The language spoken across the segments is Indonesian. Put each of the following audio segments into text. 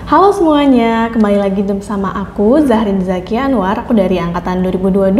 Halo semuanya, kembali lagi bersama aku Zahrin Zakia Anwar, aku dari angkatan 2022.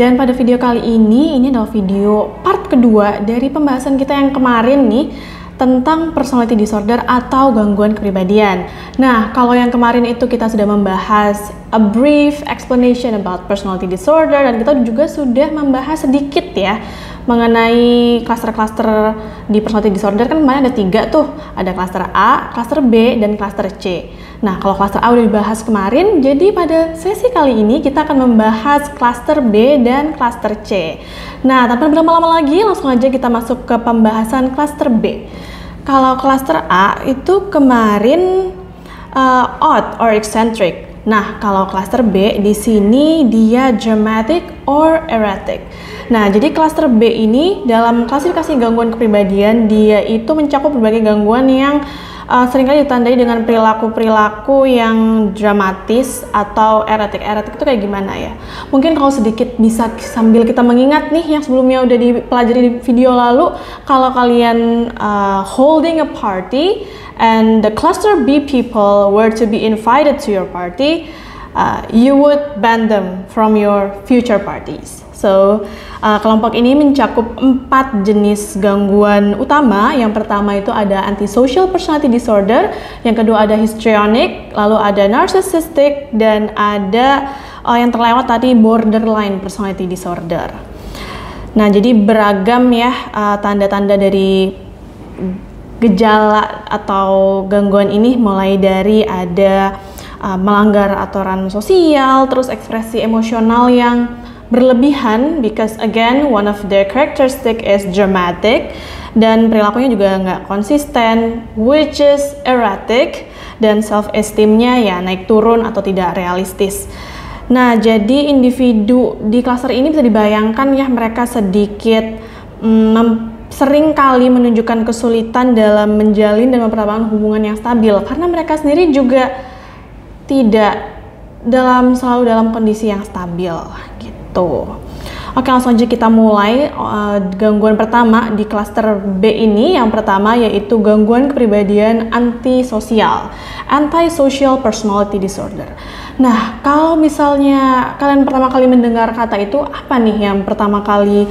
Dan pada video kali ini adalah video part kedua dari pembahasan kita yang kemarin nih, tentang personality disorder atau gangguan kepribadian. Nah, kalau yang kemarin itu kita sudah membahas a brief explanation about personality disorder, dan kita juga sudah membahas sedikit ya mengenai klaster-klaster di personality disorder. Kan kemarin ada 3 tuh, ada klaster A, klaster B, dan klaster C. Nah, kalau klaster A udah dibahas kemarin, jadi pada sesi kali ini kita akan membahas klaster B dan klaster C. Nah, tanpa berlama-lama lagi, langsung aja kita masuk ke pembahasan klaster B. Kalau klaster A itu kemarin odd or eccentric. Nah, kalau klaster B di sini dia dramatic or erratic. Nah, jadi klaster B ini dalam klasifikasi gangguan kepribadian dia itu mencakup berbagai gangguan yang seringkali ditandai dengan perilaku-perilaku yang dramatis atau erratic. Erratic itu kayak gimana ya? Mungkin kalau sedikit bisa sambil kita mengingat nih yang sebelumnya udah dipelajari di video lalu, kalau kalian holding a party and the cluster B people were to be invited to your party, you would ban them from your future parties. So, kelompok ini mencakup 4 jenis gangguan utama. Yang pertama itu ada antisocial personality disorder, yang kedua ada histrionic, lalu ada narcissistic, dan ada yang terlewat tadi borderline personality disorder. Nah, jadi beragam ya tanda-tanda dari gejala atau gangguan ini, mulai dari ada melanggar aturan sosial, terus ekspresi emosional yang berlebihan, because again one of their characteristic is dramatic, dan perilakunya juga nggak konsisten, which is erratic, dan self esteemnya ya naik turun atau tidak realistis. Nah, jadi individu di klaster ini bisa dibayangkan ya, mereka sedikit sering kali menunjukkan kesulitan dalam menjalin dan mempertahankan hubungan yang stabil, karena mereka sendiri juga tidak selalu dalam kondisi yang stabil gitu. Oke, langsung aja kita mulai. Gangguan pertama di klaster B ini, yang pertama yaitu gangguan kepribadian antisosial, antisocial personality disorder. Nah, kalau misalnya kalian pertama kali mendengar kata itu, apa nih yang pertama kali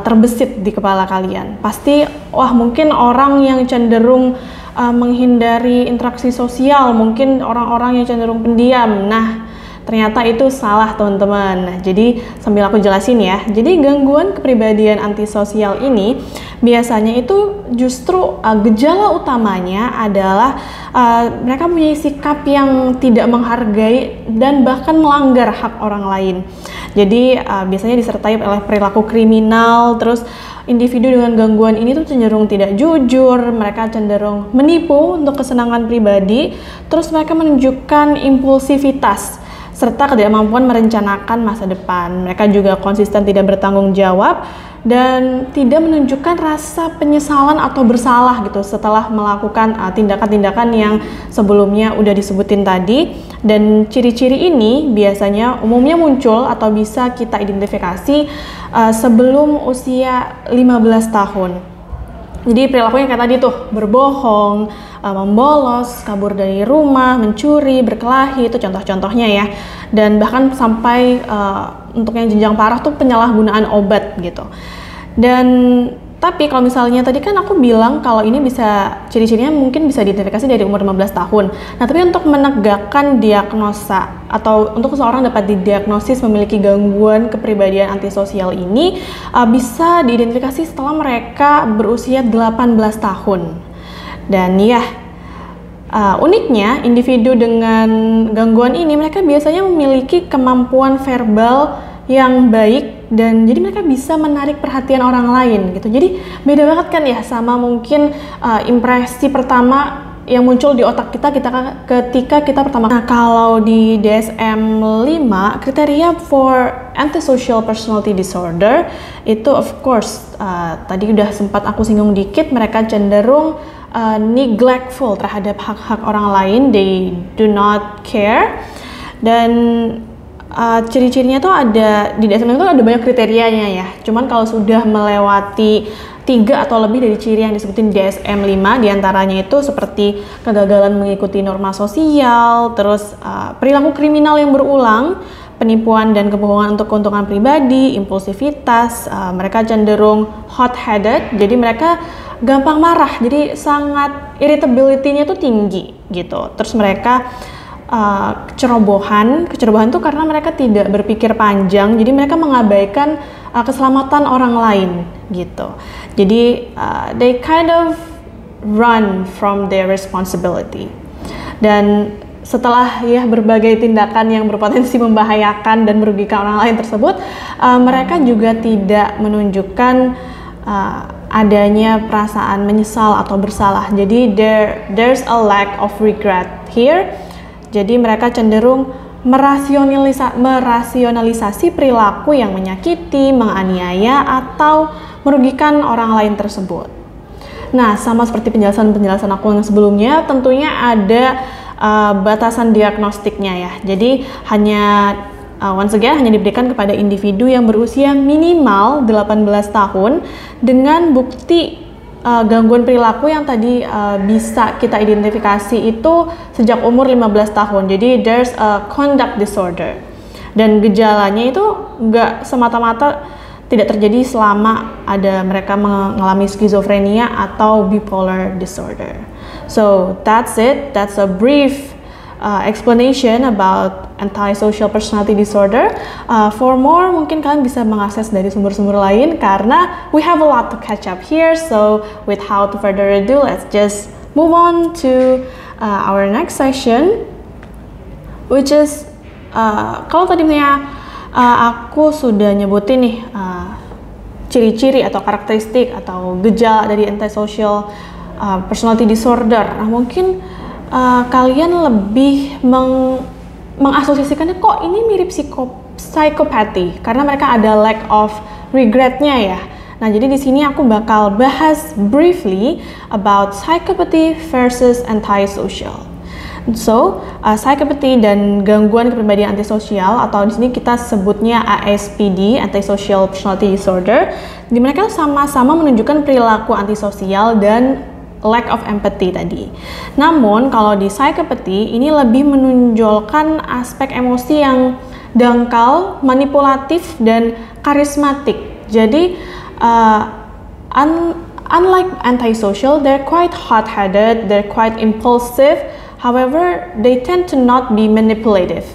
terbesit di kepala kalian? Pasti, wah, mungkin orang yang cenderung menghindari interaksi sosial, mungkin orang-orang yang cenderung pendiam. Nah, ternyata itu salah, teman-teman. Nah, jadi sambil aku jelasin ya. Jadi gangguan kepribadian antisosial ini biasanya itu justru gejala utamanya adalah mereka punya sikap yang tidak menghargai dan bahkan melanggar hak orang lain. Jadi biasanya disertai oleh perilaku kriminal. Terus individu dengan gangguan ini tuh cenderung tidak jujur, mereka cenderung menipu untuk kesenangan pribadi, terus mereka menunjukkan impulsivitas serta ketidakmampuan merencanakan masa depan. Mereka juga konsisten tidak bertanggung jawab dan tidak menunjukkan rasa penyesalan atau bersalah gitu setelah melakukan tindakan-tindakan yang sebelumnya udah disebutin tadi. Dan ciri-ciri ini biasanya umumnya muncul atau bisa kita identifikasi sebelum usia 15 tahun. Jadi perilakunya kayak tadi tuh, berbohong, membolos, kabur dari rumah, mencuri, berkelahi, itu contoh-contohnya ya. Dan bahkan sampai untuk yang jenjang parah tuh penyalahgunaan obat gitu. Dan tapi kalau misalnya tadi kan aku bilang kalau ini bisa, ciri-cirinya mungkin bisa diidentifikasi dari umur 15 tahun. Nah, tapi untuk menegakkan diagnosa atau untuk seseorang dapat didiagnosis memiliki gangguan kepribadian antisosial ini bisa diidentifikasi setelah mereka berusia 18 tahun. Dan ya, uniknya individu dengan gangguan ini mereka biasanya memiliki kemampuan verbal yang baik, dan jadi mereka bisa menarik perhatian orang lain gitu. Jadi beda banget kan ya sama mungkin impresi pertama yang muncul di otak kita ketika kita pertama. Nah, kalau di DSM-5 kriteria for antisocial personality disorder itu of course tadi udah sempat aku singgung dikit, mereka cenderung neglectful terhadap hak-hak orang lain, they do not care, dan ciri-cirinya tuh ada di DSM itu ada banyak kriterianya ya. Cuman kalau sudah melewati 3 atau lebih dari ciri yang disebutin DSM-5, diantaranya itu seperti kegagalan mengikuti norma sosial, terus perilaku kriminal yang berulang, penipuan dan kebohongan untuk keuntungan pribadi, impulsivitas, mereka cenderung hot-headed, jadi mereka gampang marah, jadi sangat irritability-nya tuh tinggi gitu. Terus mereka kecerobohan tuh karena mereka tidak berpikir panjang, jadi mereka mengabaikan keselamatan orang lain gitu. Jadi they kind of run from their responsibility. Dan setelah ya berbagai tindakan yang berpotensi membahayakan dan merugikan orang lain tersebut, mereka juga tidak menunjukkan adanya perasaan menyesal atau bersalah. Jadi there's a lack of regret here. Jadi mereka cenderung merasionalisasi perilaku yang menyakiti, menganiaya, atau merugikan orang lain tersebut. Nah, sama seperti penjelasan aku yang sebelumnya, tentunya ada batasan diagnostiknya ya. Jadi once again hanya diberikan kepada individu yang berusia minimal 18 tahun dengan bukti gangguan perilaku yang tadi bisa kita identifikasi itu sejak umur 15 tahun. Jadi there's a conduct disorder. Dan gejalanya itu nggak semata-mata tidak terjadi selama mereka mengalami skizofrenia atau bipolar disorder. So that's it. That's a brief explanation about antisocial personality disorder. For more, mungkin kalian bisa mengakses dari sumber-sumber lain karena we have a lot to catch up here. So without further ado, let's just move on to our next session, which is kalau tadinya aku sudah nyebutin nih ciri-ciri atau karakteristik atau gejala dari antisocial personality disorder. Nah, mungkin kalian lebih mengasosiasikannya kok ini mirip psychopathy karena mereka ada lack of regretnya ya. Nah, jadi di sini aku bakal bahas briefly about psychopathy versus antisocial. So, psychopathy dan gangguan kepribadian antisosial atau di sini kita sebutnya ASPD, antisocial personality disorder, di mereka sama-sama menunjukkan perilaku antisosial dan lack of empathy tadi. Namun kalau di psychopathy ini lebih menonjolkan aspek emosi yang dangkal, manipulatif dan karismatik. Jadi unlike antisocial, they're quite hot-headed, they're quite impulsive. However, they tend to not be manipulative.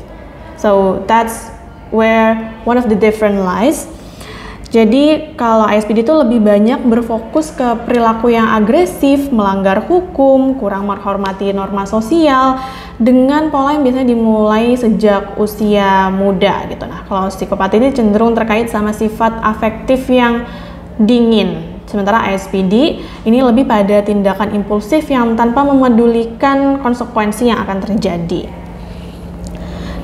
So that's where one of the difference lies. Jadi kalau ASPD itu lebih banyak berfokus ke perilaku yang agresif, melanggar hukum, kurang menghormati norma sosial, dengan pola yang biasanya dimulai sejak usia muda gitu. Nah, kalau psikopati ini cenderung terkait sama sifat afektif yang dingin. Sementara ASPD ini lebih pada tindakan impulsif yang tanpa memedulikan konsekuensi yang akan terjadi.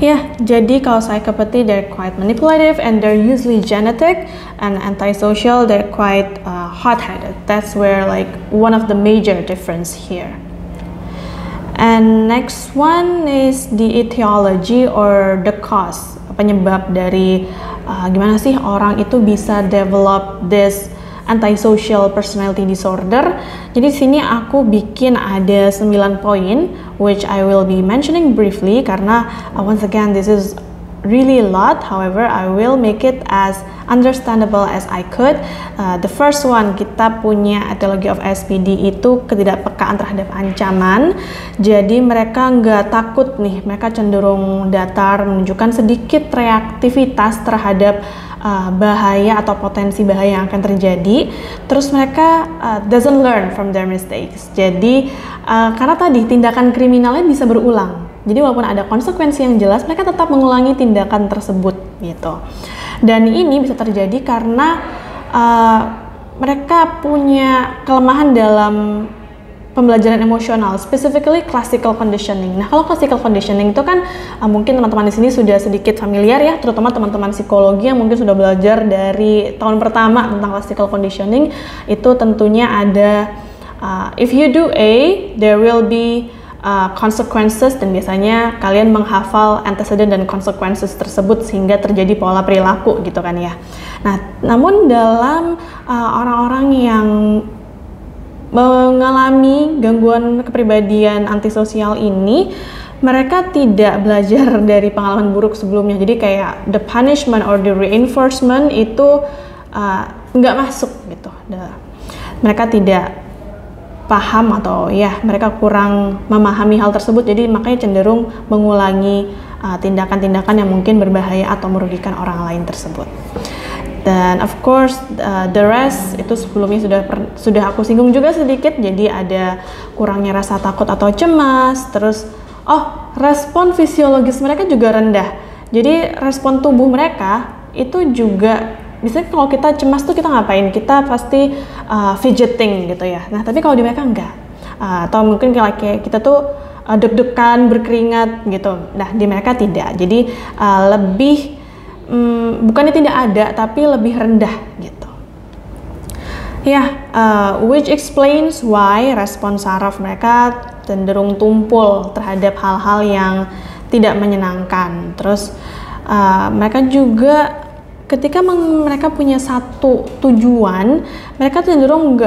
Ya, jadi kalau psychopathy they're quite manipulative and they're usually genetic, and antisocial they're quite hot-headed. That's where like one of the major difference here. And next one is the etiology or the cause, penyebab dari gimana sih orang itu bisa develop this antisocial personality disorder. Jadi di sini aku bikin ada 9 poin which I will be mentioning briefly karena once again this is really a lot. However, I will make it as understandable as I could. The first one, kita punya etiology of SPD itu ketidakpekaan terhadap ancaman. Jadi mereka nggak takut nih, mereka cenderung datar, menunjukkan sedikit reaktivitas terhadap bahaya atau potensi bahaya yang akan terjadi. Terus mereka doesn't learn from their mistakes. Jadi karena tadi tindakan kriminalnya bisa berulang. Jadi walaupun ada konsekuensi yang jelas, mereka tetap mengulangi tindakan tersebut gitu. Dan ini bisa terjadi karena mereka punya kelemahan dalam pembelajaran emosional, specifically classical conditioning. Nah, kalau classical conditioning itu kan mungkin teman-teman di sini sudah sedikit familiar ya, terutama teman-teman psikologi yang mungkin sudah belajar dari tahun pertama tentang classical conditioning. Itu tentunya ada if you do A, there will be consequences, dan biasanya kalian menghafal antecedent dan consequences tersebut sehingga terjadi pola perilaku gitu kan ya. Nah, namun dalam orang-orang yang mengalami gangguan kepribadian antisosial ini, mereka tidak belajar dari pengalaman buruk sebelumnya. Jadi kayak the punishment or the reinforcement itu nggak masuk gitu. Mereka tidak paham atau ya mereka kurang memahami hal tersebut, jadi makanya cenderung mengulangi tindakan-tindakan yang mungkin berbahaya atau merugikan orang lain tersebut. Dan of course the rest itu sebelumnya sudah aku singgung juga sedikit. Jadi ada kurangnya rasa takut atau cemas, terus respon fisiologis mereka juga rendah. Jadi respon tubuh mereka itu juga, misalnya kalau kita cemas tuh kita ngapain? Kita pasti fidgeting gitu ya. Nah tapi kalau di mereka enggak, atau mungkin kayak kita tuh deg-degan, berkeringat gitu. Nah di mereka tidak. Jadi lebih bukannya tidak ada, tapi lebih rendah gitu. Which explains why respon saraf mereka cenderung tumpul terhadap hal-hal yang tidak menyenangkan. Terus mereka juga ketika mereka punya satu tujuan, mereka cenderung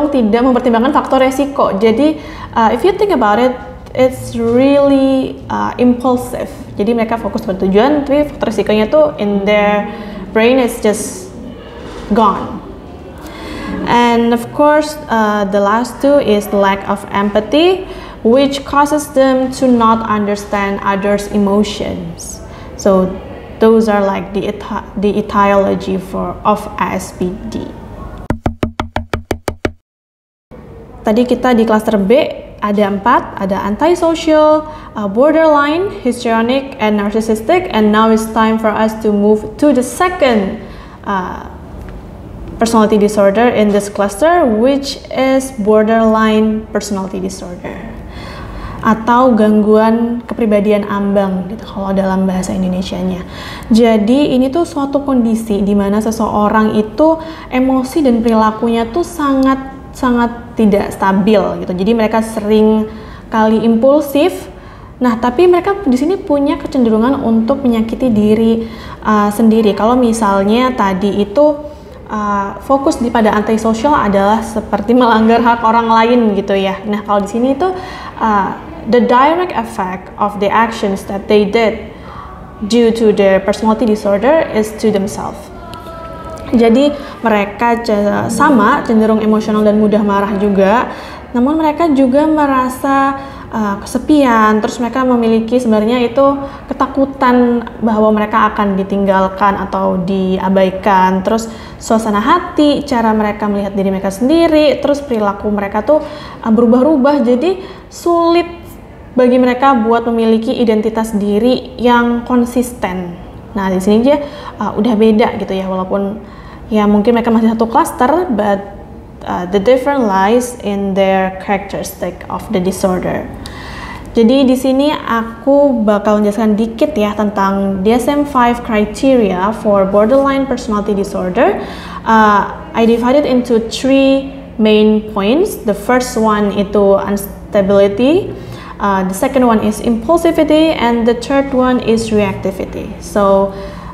tidak mempertimbangkan faktor resiko. Jadi if you think about it, it's really impulsive. Jadi mereka fokus pada tujuan, tapi faktor resikonya tuh in their brain is just gone. And of course, the last two is lack of empathy, which causes them to not understand others' emotions. So those are like the etiology of ASPD. Tadi kita di klaster B ada 4, ada antisocial, borderline, histrionic, and narcissistic. And now it's time for us to move to the second personality disorder in this cluster, which is borderline personality disorder, atau gangguan kepribadian ambang gitu kalau dalam bahasa Indonesianya. Jadi ini tuh suatu kondisi di mana seseorang itu emosi dan perilakunya tuh sangat tidak stabil gitu. Jadi mereka sering kali impulsif. Nah, tapi mereka di sini punya kecenderungan untuk menyakiti diri sendiri. Kalau misalnya tadi itu fokus pada antisocial adalah seperti melanggar hak orang lain gitu ya. Nah, kalau di sini itu the direct effect of the actions that they did due to their personality disorder is to themselves. Jadi mereka sama cenderung emosional dan mudah marah juga, namun mereka juga merasa kesepian. Terus mereka memiliki sebenarnya itu ketakutan bahwa mereka akan ditinggalkan atau diabaikan. Terus suasana hati, cara mereka melihat diri mereka sendiri, terus perilaku mereka tuh berubah-ubah. Jadi sulit bagi mereka buat memiliki identitas diri yang konsisten. Nah di sini aja udah beda gitu ya, walaupun ya mungkin mereka masih satu cluster, but the difference lies in their characteristic of the disorder. Jadi di sini aku bakal menjelaskan dikit ya tentang DSM-5 criteria for borderline personality disorder. I divided into 3 main points. The first one itu instability, the second one is impulsivity, and the third one is reactivity. So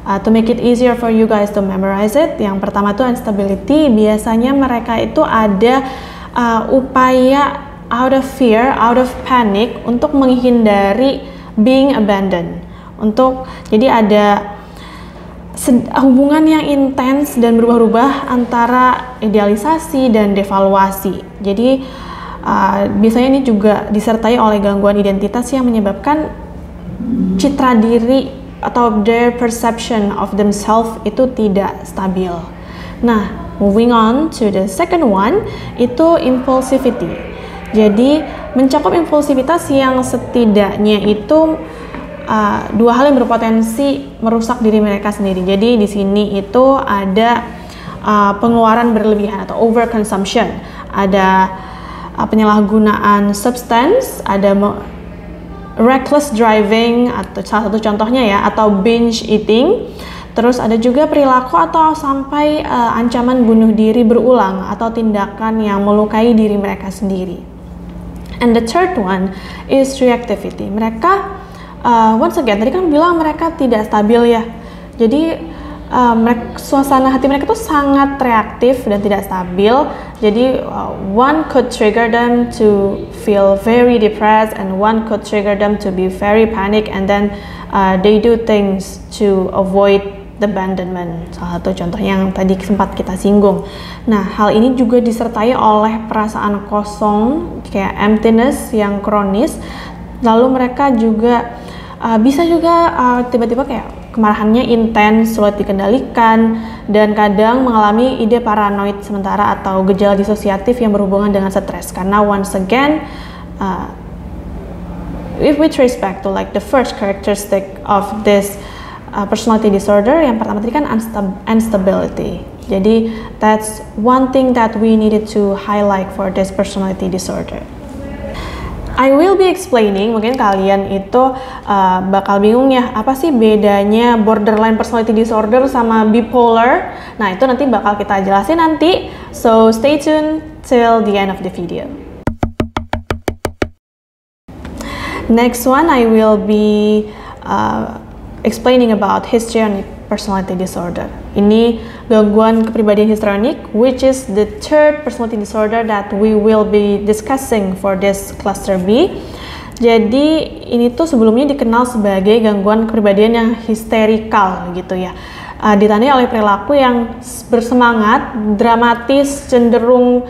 to make it easier for you guys to memorize it, yang pertama itu instability. Biasanya mereka itu ada upaya out of fear, out of panic untuk menghindari being abandoned. Jadi ada hubungan yang intens dan berubah-ubah antara idealisasi dan devaluasi. Jadi biasanya ini juga disertai oleh gangguan identitas yang menyebabkan citra diri atau their perception of themselves itu tidak stabil. Nah, moving on to the second one, itu impulsivity. Jadi mencakup impulsivitas yang setidaknya itu dua hal yang berpotensi merusak diri mereka sendiri. Jadi di sini itu ada pengeluaran berlebihan atau overconsumption, ada penyalahgunaan substance, ada reckless driving atau salah satu contohnya ya, atau binge eating. Terus ada juga perilaku atau sampai ancaman bunuh diri berulang atau tindakan yang melukai diri mereka sendiri. And the third one is reactivity. Mereka, once again, tadi kan bilang mereka tidak stabil ya. Jadi suasana hati mereka tuh sangat reaktif dan tidak stabil. Jadi one could trigger them to feel very depressed, and one could trigger them to be very panic, and then they do things to avoid the abandonment. Salah satu contohnya yang tadi sempat kita singgung. Nah, hal ini juga disertai oleh perasaan kosong, kayak emptiness yang kronis. Lalu mereka juga bisa juga tiba-tiba kayak kemarahannya intens, sulit dikendalikan, dan kadang mengalami ide paranoid sementara atau gejala disosiatif yang berhubungan dengan stres. Karena once again, if we trace back to like the first characteristic of this personality disorder, yang pertama tadi kan instability. Jadi that's one thing that we needed to highlight for this personality disorder. I will be explaining, mungkin kalian itu bakal bingung ya, apa sih bedanya borderline personality disorder sama bipolar? Nah, itu nanti bakal kita jelasin nanti, so stay tuned till the end of the video. Next one, I will be explaining about histrionic personality disorder. Ini gangguan kepribadian histrionik, which is the third personality disorder that we will be discussing for this cluster B. Jadi ini tuh sebelumnya dikenal sebagai gangguan kepribadian yang histerikal gitu ya. Ditandai oleh perilaku yang bersemangat, dramatis, cenderung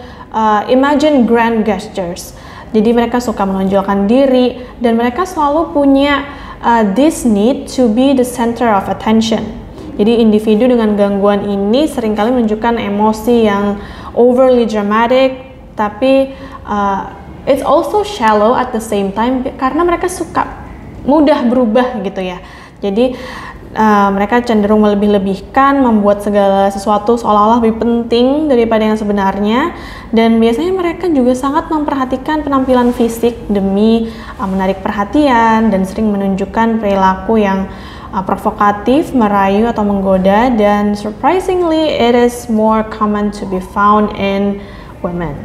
imagine grand gestures. Jadi mereka suka menonjolkan diri dan mereka selalu punya this need to be the center of attention. Jadi individu dengan gangguan ini seringkali menunjukkan emosi yang overly dramatic, tapi it's also shallow at the same time karena mereka suka mudah berubah gitu ya. Jadi mereka cenderung melebih-lebihkan, membuat segala sesuatu seolah-olah lebih penting daripada yang sebenarnya, dan biasanya mereka juga sangat memperhatikan penampilan fisik demi menarik perhatian dan sering menunjukkan perilaku yang provokatif, merayu atau menggoda, dan surprisingly it is more common to be found in women.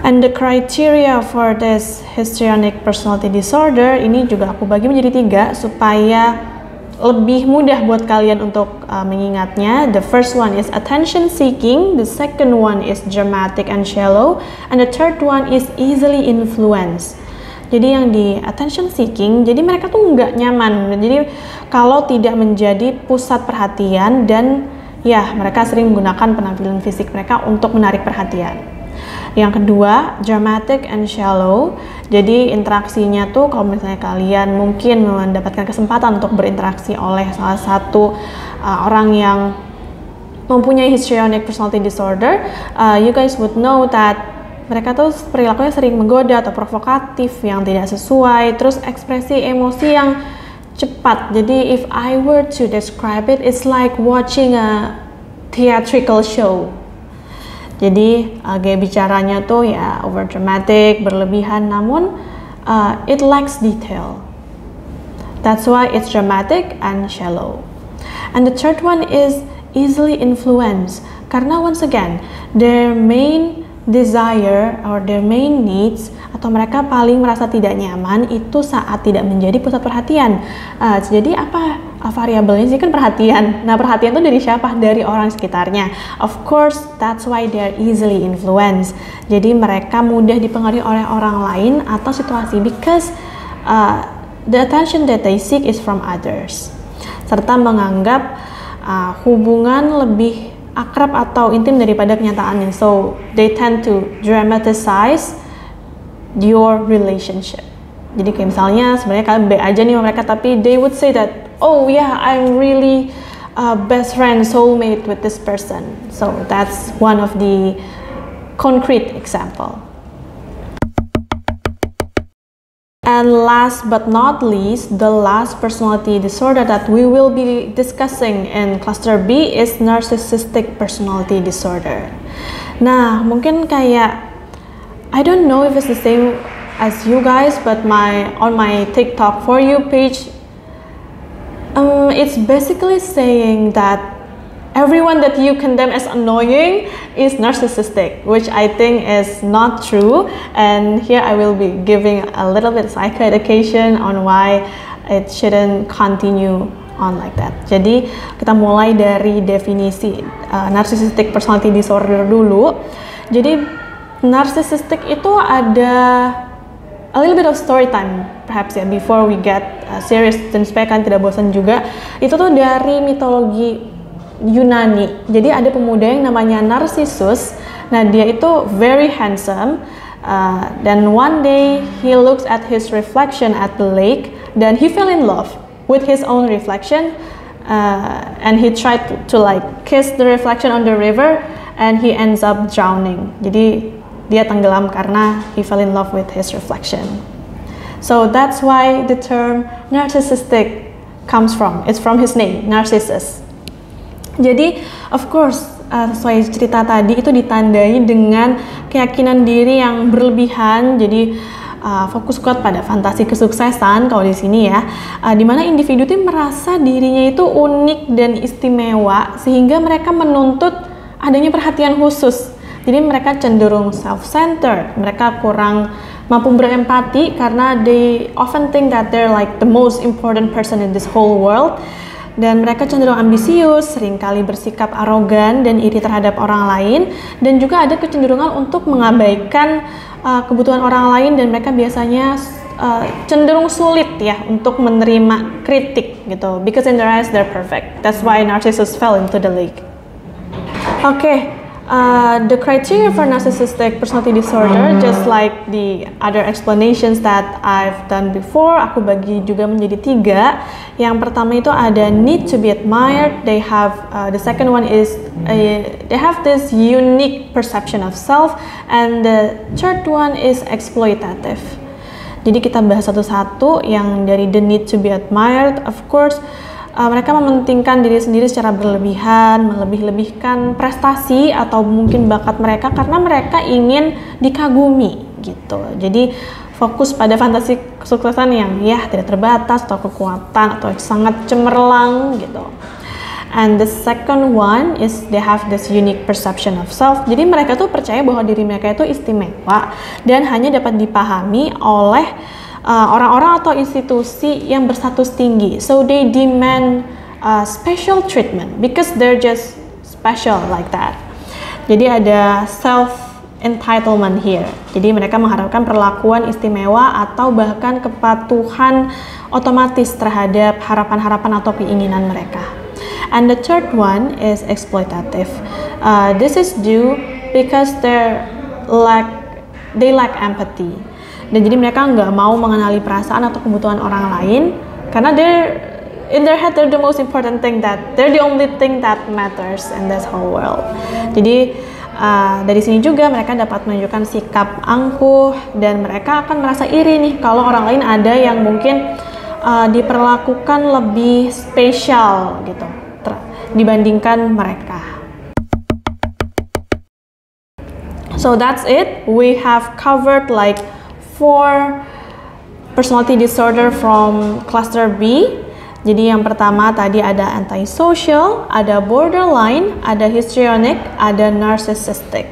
And the criteria for this histrionic personality disorder ini juga aku bagi menjadi 3 supaya lebih mudah buat kalian untuk mengingatnya. The first one is attention seeking, the second one is dramatic and shallow, and the third one is easily influenced. Jadi yang di attention seeking, jadi mereka tuh nggak nyaman. Jadi kalau tidak menjadi pusat perhatian, dan ya mereka sering menggunakan penampilan fisik mereka untuk menarik perhatian. Yang kedua, dramatic and shallow. Jadi interaksinya tuh kalau misalnya kalian mungkin mendapatkan kesempatan untuk berinteraksi oleh salah satu orang yang mempunyai histrionic personality disorder, you guys would know that mereka tuh perilakunya sering menggoda atau provokatif yang tidak sesuai, terus ekspresi emosi yang cepat. Jadi if I were to describe it, it's like watching a theatrical show. Jadi gaya bicaranya tuh ya over dramatic, berlebihan, namun it lacks detail. That's why it's dramatic and shallow. And the third one is easily influenced, karena once again their main desire or their main needs, atau mereka paling merasa tidak nyaman itu saat tidak menjadi pusat perhatian. Jadi apa variabelnya sih? Kan perhatian. Nah, perhatian itu dari siapa? Dari orang sekitarnya. Of course, that's why they're easily influenced. Jadi mereka mudah dipengaruhi oleh orang lain atau situasi, because the attention that they seek is from others. Serta menganggap hubungan lebih akrab atau intim daripada kenyataannya. So they tend to dramatize your relationship. Jadi kayak misalnya sebenarnya kalian be aja nih sama mereka, tapi they would say that, oh yeah, I'm really best friend, soulmate with this person. So that's one of the concrete example. And last but not least, the last personality disorder that we will be discussing in cluster B is narcissistic personality disorder. Nah, mungkin kayak, I don't know if it's the same as you guys, but on my TikTok For You page, it's basically saying that everyone that you condemn as annoying is narcissistic, which I think is not true. And here I will be giving a little bit psychoeducation on why it shouldn't continue on like that. Jadi kita mulai dari definisi narcissistic personality disorder dulu. Jadi narcissistic itu ada a little bit of story time perhaps ya, before we get serious, dan supaya kalian tidak bosan juga. Itu tuh dari mitologi Yunani. Jadi ada pemuda yang namanya Narcissus. Nah, dia itu very handsome. Dan one day he looks at his reflection at the lake, dan he fell in love with his own reflection, and he tried to like kiss the reflection on the river, and he ends up drowning. Jadi dia tenggelam karena he fell in love with his reflection. So that's why the term narcissistic comes from. It's from his name, Narcissus. Jadi of course sesuai cerita tadi itu ditandai dengan keyakinan diri yang berlebihan. Jadi fokus kuat pada fantasi kesuksesan kalau di sini ya, dimana individu itu merasa dirinya itu unik dan istimewa sehingga mereka menuntut adanya perhatian khusus. Jadi mereka cenderung self-centered, mereka kurang mampu berempati karena they often think that they're like the most important person in this whole world. Dan mereka cenderung ambisius, seringkali bersikap arogan dan iri terhadap orang lain, dan juga ada kecenderungan untuk mengabaikan kebutuhan orang lain, dan mereka biasanya cenderung sulit ya untuk menerima kritik gitu, because in their eyes they're perfect. That's why Narcissus fell into the lake. Okay. The criteria for narcissistic personality disorder, just like the other explanations that I've done before, aku bagi juga menjadi 3. Yang pertama itu ada need to be admired. They have the second one is they have this unique perception of self, and the third one is exploitative. Jadi kita bahas satu-satu. Yang dari the need to be admired, of course, mereka mementingkan diri sendiri secara berlebihan, melebih-lebihkan prestasi atau mungkin bakat mereka karena mereka ingin dikagumi gitu. Jadi fokus pada fantasi kesuksesan yang ya tidak terbatas atau kekuatan atau sangat cemerlang gitu. And the second one is they have this unique perception of self. Jadi mereka tuh percaya bahwa diri mereka itu istimewa dan hanya dapat dipahami oleh orang-orang atau institusi yang berstatus tinggi. So they demand special treatment because they're just special like that. Jadi ada self entitlement here. Jadi mereka mengharapkan perlakuan istimewa atau bahkan kepatuhan otomatis terhadap harapan-harapan atau keinginan mereka. And the third one is exploitative. This is due because they lack empathy. Dan jadi mereka nggak mau mengenali perasaan atau kebutuhan orang lain karena in their head they're the most important thing, that they're the only thing that matters in this whole world. Jadi dari sini juga mereka dapat menunjukkan sikap angkuh dan mereka akan merasa iri nih kalau orang lain ada yang mungkin diperlakukan lebih spesial gitu dibandingkan mereka. So that's it. We have covered like 4 personality disorder from cluster B. Jadi yang pertama tadi ada antisocial, ada borderline, ada histrionic, ada narcissistic.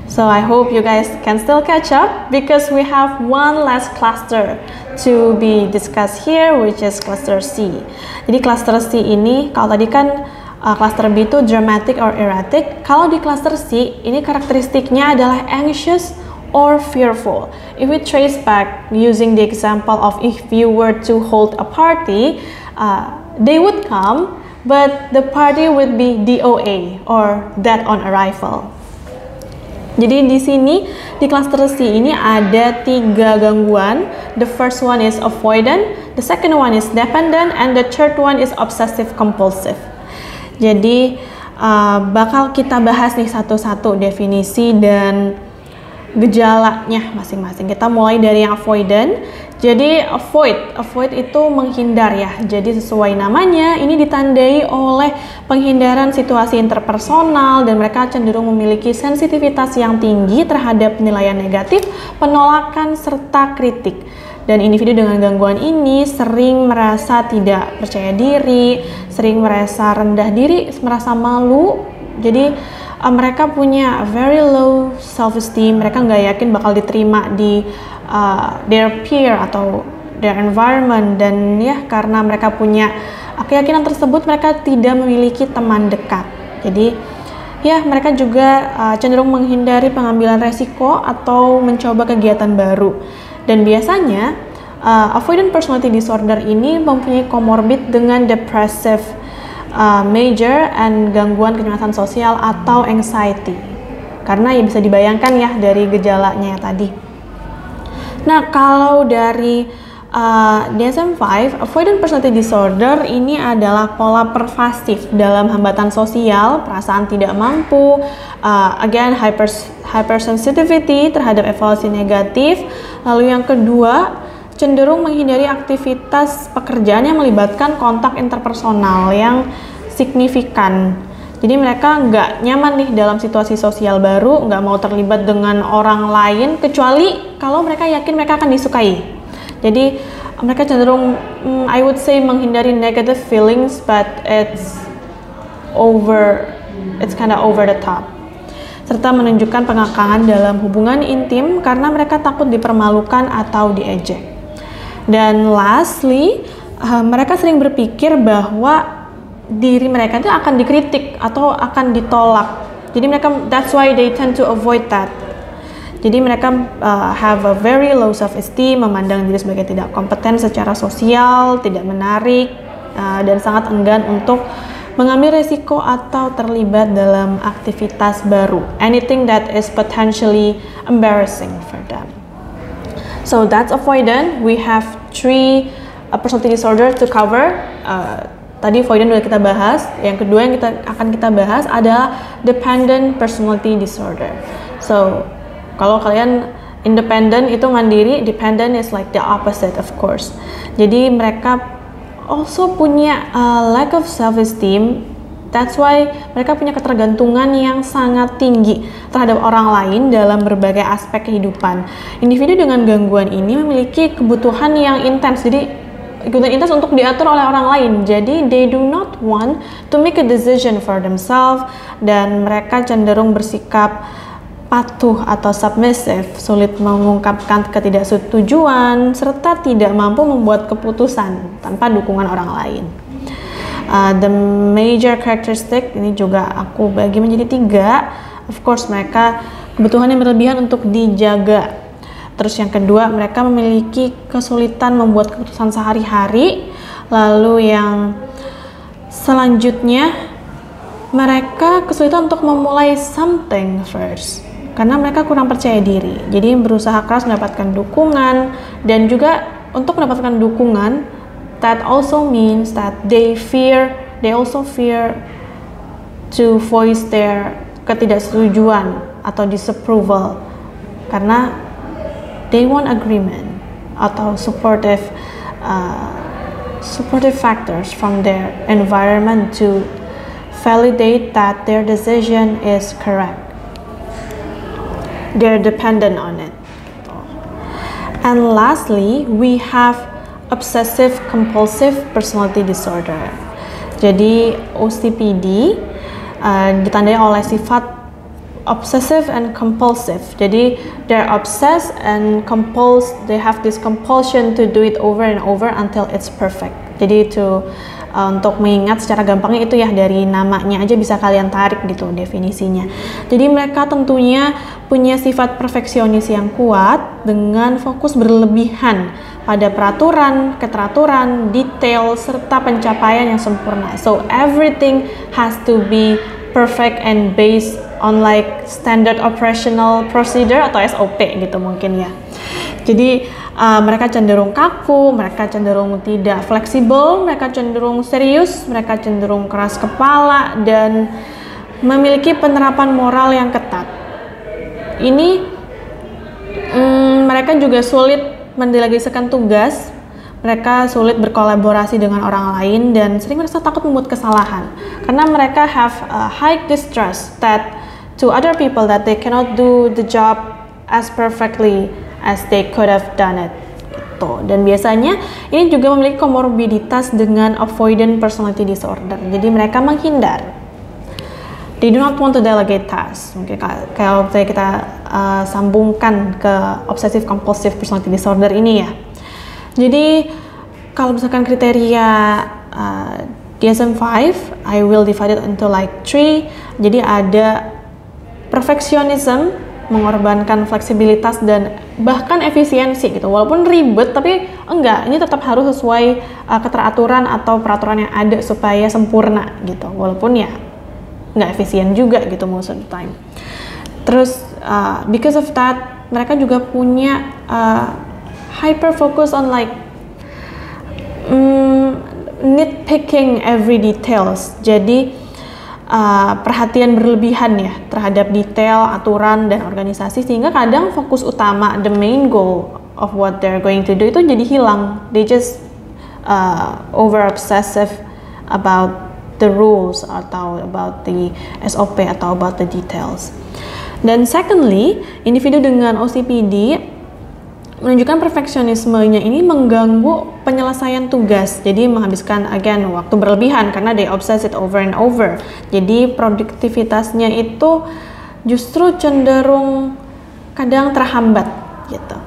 So I hope you guys can still catch up because we have one last cluster to be discussed here, which is cluster C. Jadi cluster C ini, kalau tadi kan cluster B itu dramatic or erratic. Kalau di cluster C ini karakteristiknya adalah anxious or fearful. If we trace back using the example of if you were to hold a party, they would come, but the party would be DOA or dead on arrival. Jadi di sini di cluster C ini ada 3 gangguan. The first one is avoidant, the second one is dependent, and the third one is obsessive compulsive. Jadi bakal kita bahas nih satu-satu definisi dan gejalanya masing-masing. Kita mulai dari yang avoidant. Jadi avoid itu menghindar ya. Jadi sesuai namanya, ini ditandai oleh penghindaran situasi interpersonal dan mereka cenderung memiliki sensitivitas yang tinggi terhadap penilaian negatif, penolakan serta kritik. Dan individu dengan gangguan ini sering merasa tidak percaya diri, sering merasa rendah diri, merasa malu. Jadi mereka punya very low self-esteem, mereka nggak yakin bakal diterima di their peer atau their environment. Dan ya, karena mereka punya keyakinan tersebut, mereka tidak memiliki teman dekat. Jadi ya, mereka juga cenderung menghindari pengambilan resiko atau mencoba kegiatan baru. Dan biasanya avoidant personality disorder ini mempunyai komorbid dengan depressive major and gangguan kecemasan sosial atau anxiety. Karena ya bisa dibayangkan ya dari gejalanya tadi. Nah, kalau dari DSM-5, avoidant personality disorder ini adalah pola pervasif dalam hambatan sosial, perasaan tidak mampu, again hypersensitivity terhadap evaluasi negatif. Lalu yang kedua, cenderung menghindari aktivitas pekerjaan yang melibatkan kontak interpersonal yang signifikan. Jadi mereka nggak nyaman nih dalam situasi sosial baru, nggak mau terlibat dengan orang lain, kecuali kalau mereka yakin mereka akan disukai. Jadi mereka cenderung, I would say, menghindari negative feelings, but it's kind of over the top. Serta menunjukkan pengekangan dalam hubungan intim karena mereka takut dipermalukan atau diejek. Dan lastly, mereka sering berpikir bahwa diri mereka itu akan dikritik atau akan ditolak. Jadi mereka, that's why they tend to avoid that. Jadi mereka have a very low self-esteem, memandang diri sebagai tidak kompeten secara sosial, tidak menarik, dan sangat enggan untuk mengambil resiko atau terlibat dalam aktivitas baru. Anything that is potentially embarrassing for them. So that's avoidant. We have 3 personality disorder to cover. Tadi avoidant udah kita bahas. Yang kedua yang akan kita bahas adalah dependent personality disorder. So kalau kalian independent itu mandiri, dependent is like the opposite, of course. Jadi mereka also punya lack of self-esteem. That's why mereka punya ketergantungan yang sangat tinggi terhadap orang lain dalam berbagai aspek kehidupan. Individu dengan gangguan ini memiliki kebutuhan yang intens. Jadi kebutuhan intens untuk diatur oleh orang lain. Jadi they do not want to make a decision for themselves, dan mereka cenderung bersikap patuh atau submissive, sulit mengungkapkan ketidaksetujuan, serta tidak mampu membuat keputusan tanpa dukungan orang lain. The major characteristic ini juga aku bagi menjadi 3. Of course, mereka kebutuhan yang berlebihan untuk dijaga. Terus yang kedua, mereka memiliki kesulitan membuat keputusan sehari-hari. Lalu yang selanjutnya, mereka kesulitan untuk memulai something first karena mereka kurang percaya diri. Jadi berusaha keras mendapatkan dukungan, dan juga untuk mendapatkan dukungan, that also means that they also fear to voice their ketidaksetujuan atau disapproval, karena they want agreement atau supportive factors from their environment to validate that their decision is correct. They're dependent on it. And lastly, we have obsessive compulsive personality disorder. Jadi OCPD ditandai oleh sifat obsessive and compulsive. Jadi they're obsessed and compulsed. They have this compulsion to do it over and over until it's perfect. Jadi untuk mengingat secara gampangnya itu ya, dari namanya aja bisa kalian tarik gitu definisinya. Jadi mereka tentunya punya sifat perfeksionis yang kuat dengan fokus berlebihan pada peraturan, keteraturan, detail, serta pencapaian yang sempurna. So everything has to be perfect and based on like standard operational procedure atau SOP gitu mungkin ya. Jadi mereka cenderung kaku, mereka cenderung tidak fleksibel, mereka cenderung serius, mereka cenderung keras kepala, dan memiliki penerapan moral yang ketat. Ini mereka juga sulit mendelegasikan tugas, mereka sulit berkolaborasi dengan orang lain, dan sering merasa takut membuat kesalahan karena mereka have a high distrust that to other people that they cannot do the job as perfectly as they could have done it gitu. itu. Dan biasanya ini juga memiliki komorbiditas dengan avoidant personality disorder. Jadi mereka menghindar. They do not want to delegate tasks. Mungkin kalau kita sambungkan ke obsessive compulsive personality disorder ini ya. Jadi kalau misalkan kriteria DSM-5, I will divide it into like 3. Jadi ada perfectionism, mengorbankan fleksibilitas dan bahkan efisiensi gitu. Walaupun ribet, tapi enggak, ini tetap harus sesuai keteraturan atau peraturan yang ada supaya sempurna gitu. Walaupun ya nggak efisien juga gitu most of the time. Terus because of that, mereka juga punya hyper focus on like nitpicking every details. Jadi perhatian berlebihan ya terhadap detail, aturan dan organisasi, sehingga kadang fokus utama, the main goal of what they're going to do itu jadi hilang. They just over obsessive about the rules atau about the SOP atau about the details. Dan secondly, individu dengan OCPD menunjukkan perfeksionismenya ini mengganggu penyelesaian tugas, jadi menghabiskan again waktu berlebihan karena they obsess it over and over. Jadi produktivitasnya itu justru cenderung kadang terhambat gitu.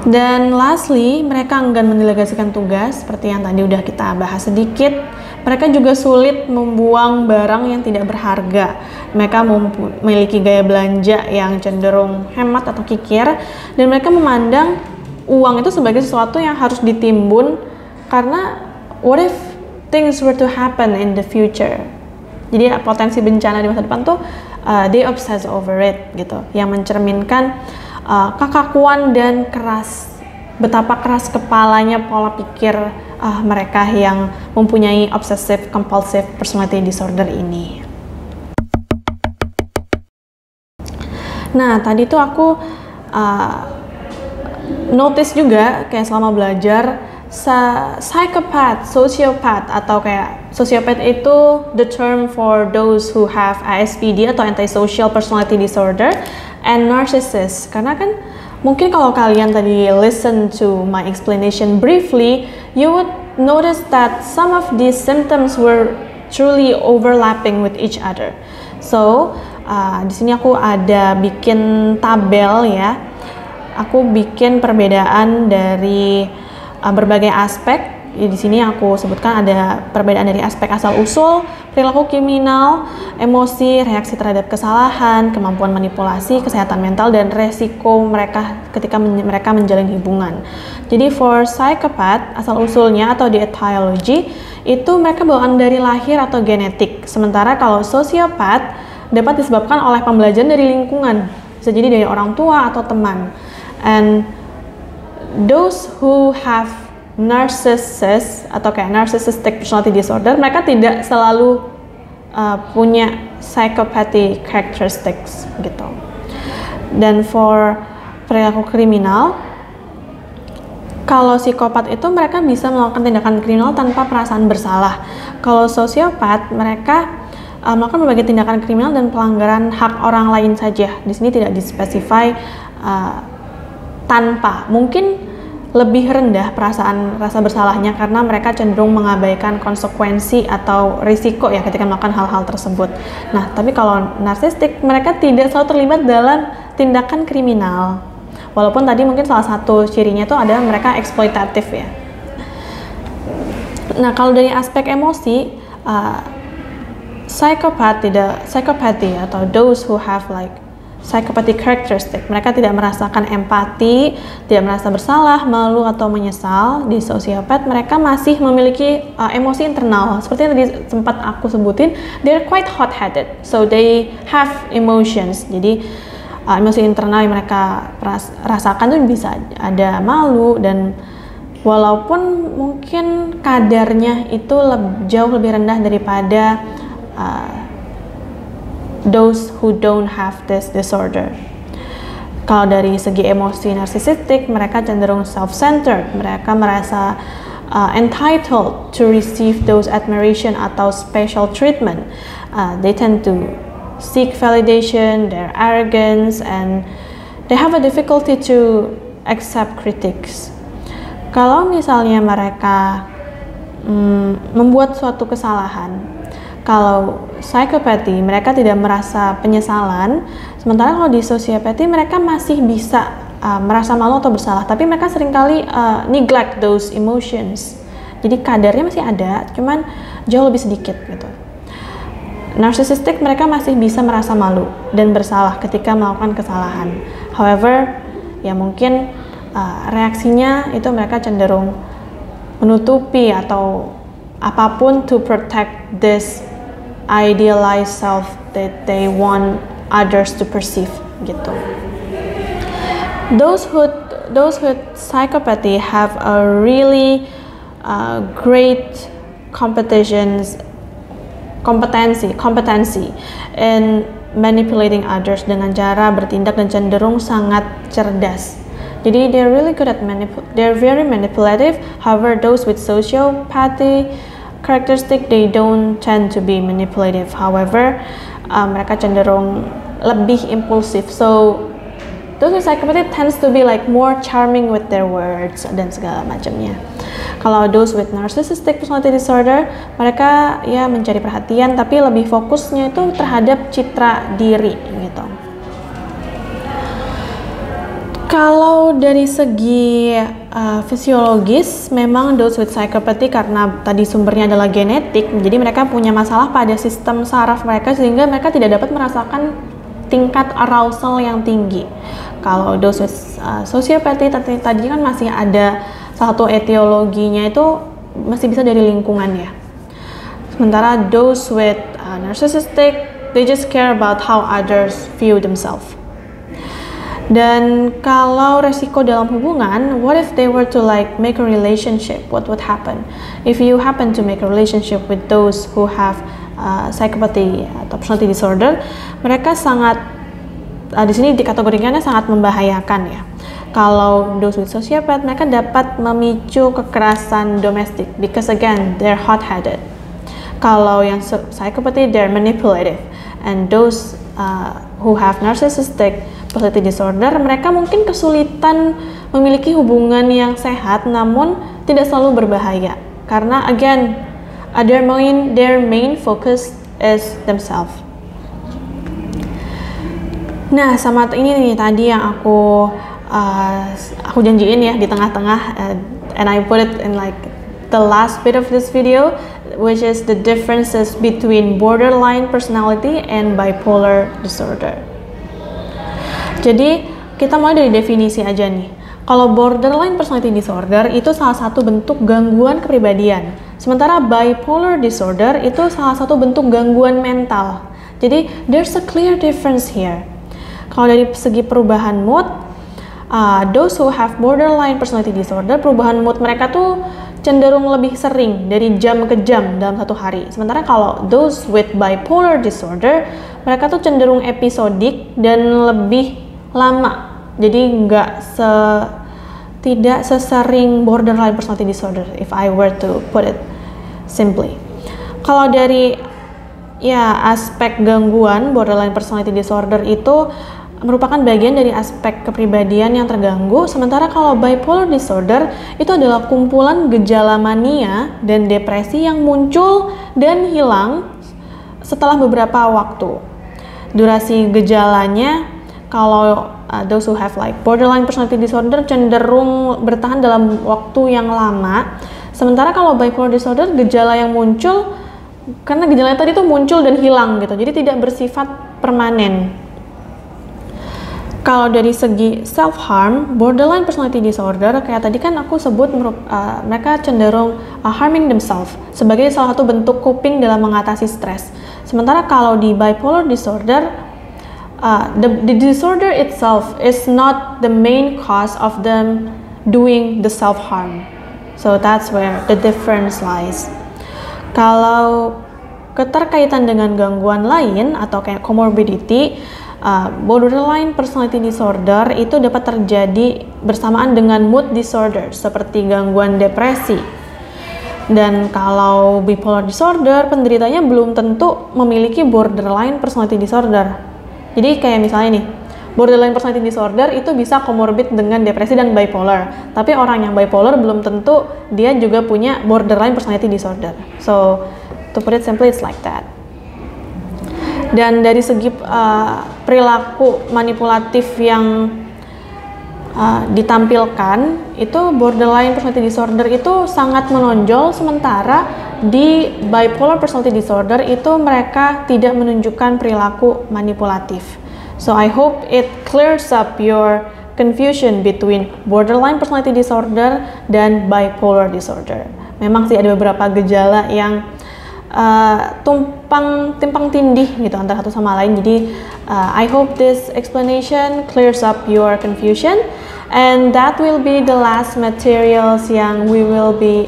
Dan lastly, mereka enggan mendelegasikan tugas seperti yang tadi udah kita bahas sedikit. Mereka juga sulit membuang barang yang tidak berharga. Mereka memiliki gaya belanja yang cenderung hemat atau kikir, dan mereka memandang uang itu sebagai sesuatu yang harus ditimbun karena what if things were to happen in the future. Jadi potensi bencana di masa depan tuh they obsess over it gitu, yang mencerminkan kekakuan dan betapa keras kepalanya pola pikir mereka yang mempunyai obsessive compulsive personality disorder ini. Nah, tadi tuh aku notice juga kayak selama belajar psychopath, sociopath, atau kayak sociopath itu the term for those who have ASPD atau antisocial personality disorder, and narcissist. Karena kan mungkin kalau kalian tadi listen to my explanation briefly, you would notice that some of these symptoms were truly overlapping with each other. So, di sini aku ada bikin tabel ya. Aku bikin perbedaan dari berbagai aspek. Di sini aku sebutkan ada perbedaan dari aspek asal-usul, perilaku kriminal, emosi, reaksi terhadap kesalahan, kemampuan manipulasi, kesehatan mental, dan resiko mereka ketika mereka menjalin hubungan. Jadi for psychopath, asal-usulnya atau di etiology, itu mereka bawaan dari lahir atau genetik. Sementara kalau sociopath dapat disebabkan oleh pembelajaran dari lingkungan, bisa jadi dari orang tua atau teman. And those who have narcissist atau kayak narcissistic personality disorder, mereka tidak selalu punya psychopathic characteristics gitu. Dan for perilaku kriminal, kalau psikopat itu mereka bisa melakukan tindakan kriminal tanpa perasaan bersalah. Kalau sosiopat, mereka melakukan berbagai tindakan kriminal dan pelanggaran hak orang lain saja. Di sini tidak dispesify tanpa, mungkin lebih rendah rasa bersalahnya karena mereka cenderung mengabaikan konsekuensi atau risiko ya ketika melakukan hal-hal tersebut. Nah, tapi kalau narsistik, mereka tidak selalu terlibat dalam tindakan kriminal. Walaupun tadi mungkin salah satu cirinya itu adalah mereka eksploitatif ya. Nah, kalau dari aspek emosi, psychopathy atau those who have like psychopathic characteristic, mereka tidak merasakan empati, tidak merasa bersalah, malu atau menyesal. Di sosiopat mereka masih memiliki emosi internal, seperti yang tadi sempat aku sebutin, they're quite hot-headed, so they have emotions. Jadi emosi internal yang mereka rasakan tuh bisa ada malu, dan walaupun mungkin kadarnya itu jauh lebih rendah daripada those who don't have this disorder. Kalau dari segi emosi narsisistik, mereka cenderung self-centered. Mereka merasa entitled to receive those admiration atau special treatment. They tend to seek validation, their arrogance, and they have a difficulty to accept critics. Kalau misalnya mereka membuat suatu kesalahan, kalau psychopathy mereka tidak merasa penyesalan, sementara kalau di sociopathy mereka masih bisa merasa malu atau bersalah, tapi mereka seringkali neglect those emotions. Jadi kadarnya masih ada, cuman jauh lebih sedikit gitu. Narcissistic mereka masih bisa merasa malu dan bersalah ketika melakukan kesalahan. However, ya mungkin reaksinya itu mereka cenderung menutupi atau apapun to protect this idealized self that they want others to perceive gitu. Those with psychopathy have a really great kompetensi in manipulating others dengan cara bertindak dan cenderung sangat cerdas. Jadi they're really good at they're very manipulative. However, those with sociopathy characteristic, they don't tend to be manipulative. However, mereka cenderung lebih impulsif. So those with psychopathy tends to be like more charming with their words dan segala macamnya. Kalau those with narcissistic personality disorder, mereka ya mencari perhatian tapi lebih fokusnya itu terhadap citra diri gitu. Kalau dari segi fisiologis, memang those with psychopathy karena tadi sumbernya adalah genetik, jadi mereka punya masalah pada sistem saraf mereka sehingga mereka tidak dapat merasakan tingkat arousal yang tinggi. Kalau those with sociopathy tadi kan masih ada satu etiologinya itu masih bisa dari lingkungan ya. Sementara those with narcissistic, they just care about how others view themselves. Dan kalau resiko dalam hubungan, what if they were to like make a relationship? What would happen if you happen to make a relationship with those who have psychopathy atau personality disorder? Mereka sangat di sini dikategorikannya sangat membahayakan ya. Kalau those with sociopath, mereka dapat memicu kekerasan domestik because again they're hot-headed. Kalau yang psychopathy, they're manipulative, and those who have narcissistic personality disorder, mereka mungkin kesulitan memiliki hubungan yang sehat namun tidak selalu berbahaya karena again their main focus is themselves. Nah, sama ini nih tadi yang aku janjiin ya di tengah-tengah, and I put it in like the last bit of this video, which is the differences between borderline personality and bipolar disorder. Jadi kita mulai dari definisi aja nih. Kalau borderline personality disorder itu salah satu bentuk gangguan kepribadian, sementara bipolar disorder itu salah satu bentuk gangguan mental. Jadi there's a clear difference here. Kalau dari segi perubahan mood, those who have borderline personality disorder, perubahan mood mereka tuh cenderung lebih sering dari jam ke jam dalam satu hari. Sementara kalau those with bipolar disorder, mereka tuh cenderung episodik dan lebih lama. Jadi tidak sesering borderline personality disorder, if I were to put it simply. Kalau dari aspek gangguan borderline personality disorder itu merupakan bagian dari aspek kepribadian yang terganggu, sementara kalau bipolar disorder itu adalah kumpulan gejala mania dan depresi yang muncul dan hilang setelah beberapa waktu. Durasi gejalanya, kalau those who have like borderline personality disorder cenderung bertahan dalam waktu yang lama, sementara kalau bipolar disorder gejala yang muncul karena gejalanya tadi itu muncul dan hilang gitu, jadi tidak bersifat permanen. Kalau dari segi self-harm, borderline personality disorder, kayak tadi kan aku sebut mereka cenderung harming themselves sebagai salah satu bentuk coping dalam mengatasi stres. Sementara kalau di bipolar disorder, the disorder itself is not the main cause of them doing the self-harm. So that's where the difference lies. Kalau keterkaitan dengan gangguan lain atau kayak comorbidity, borderline personality disorder itu dapat terjadi bersamaan dengan mood disorder seperti gangguan depresi. Dan kalau bipolar disorder, penderitanya belum tentu memiliki borderline personality disorder. Jadi kayak misalnya nih, borderline personality disorder itu bisa comorbid dengan depresi dan bipolar. Tapi orang yang bipolar belum tentu dia juga punya borderline personality disorder. So, to put it simply, it's like that. Dan dari segi perilaku manipulatif yang ditampilkan, itu borderline personality disorder itu sangat menonjol, sementara di bipolar personality disorder itu mereka tidak menunjukkan perilaku manipulatif. So I hope it clears up your confusion between borderline personality disorder dan bipolar disorder. Memang sih ada beberapa gejala yang timpang tindih gitu antara satu sama lain. Jadi I hope this explanation clears up your confusion, and that will be the last materials yang we will be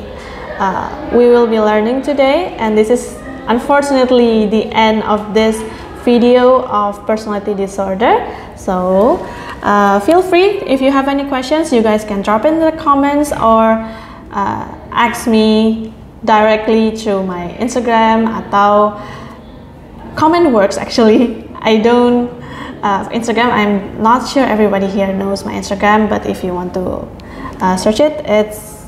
learning today. And this is unfortunately the end of this video of personality disorder. So feel free, if you have any questions, you guys can drop in the comments or ask me directly through my Instagram atau comment works. Actually, I don't Instagram, I'm not sure everybody here knows my Instagram, but if you want to search it, it's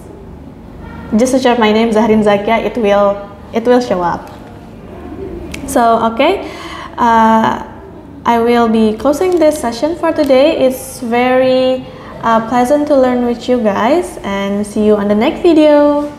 just search my name, Zahrin Zakia, it will show up. So okay, I will be closing this session for today. It's very pleasant to learn with you guys, and see you on the next video.